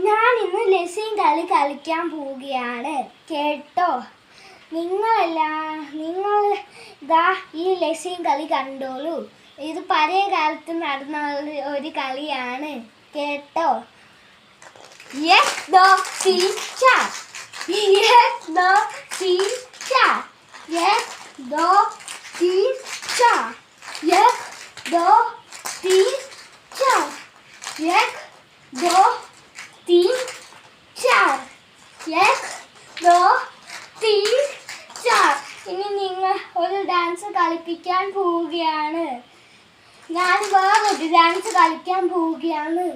ഞാൻ ഇന്ന് ലസ്സിൻ കളി കളിക്കാൻ പോവുകയാണ് കേട്ടോ. നിങ്ങൾ ഇതാ ഈ ലസ്സിൻ കളി കണ്ടോളൂ. ഇത് പഴയ കാലത്ത് നടന്ന ഒരു കളിയാണ് കേട്ടോ. Yes, the teacher. Yes, the teacher. Yes, the teacher. Yes, the teacher. Yes, the teacher. Yes, the teacher. ഇനി നിങ്ങൾ ഒരു ഡാൻസ് കളിപ്പിക്കാൻ പോവുകയാണ്. ഞാൻ വേറൊരു ഡാൻസ് കളിക്കാൻ പോവുകയാണ്.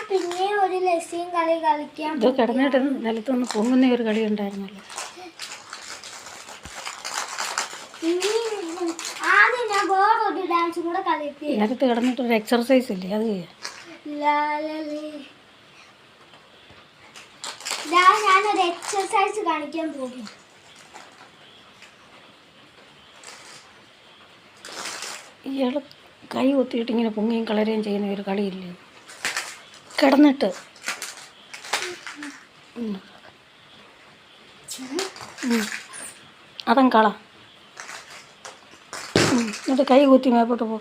പിന്നെ ഒരു ലസ്സിൻ കളി കളിക്കാൻ ഇത് കിടന്നിട്ട് നിലത്തൊന്ന് പൊങ്ങുന്ന ഒരു കളി ഉണ്ടായിരുന്നല്ലോ. ആദ്യം ഞാൻ വേറൊരു ഡാൻസ് കൂടെ കളിക്കും. നിലത്ത് കിടന്നിട്ടൊരു എക്സർസൈസ് ഇല്ലേ, അത് ഞാനൊരു എക്സർസൈസ് കാണിക്കാൻ പോകും. ഇയാൾ കൈ ഒത്തിയിട്ട് ഇങ്ങനെ പൊങ്ങിയും കളരുകയും ചെയ്യുന്ന ഒരു കളിയില്ലേ കിടന്നിട്ട്. അതം കള എന്നിട്ട് കൈ കുത്തി മേപ്പോട്ട് പോ.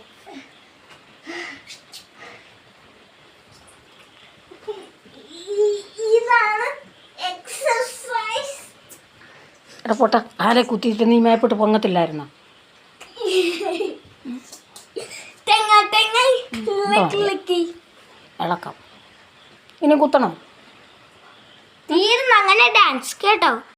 എടാ പോട്ട, കാലെ കുത്തിയിട്ട് നീ മേപ്പോട്ട് പൊങ്ങത്തില്ലായിരുന്നോ? ഇളക്കാം. ഇനി കുത്തണം. തീർന്നങ്ങനെ ഡാൻസ് കേട്ടോ.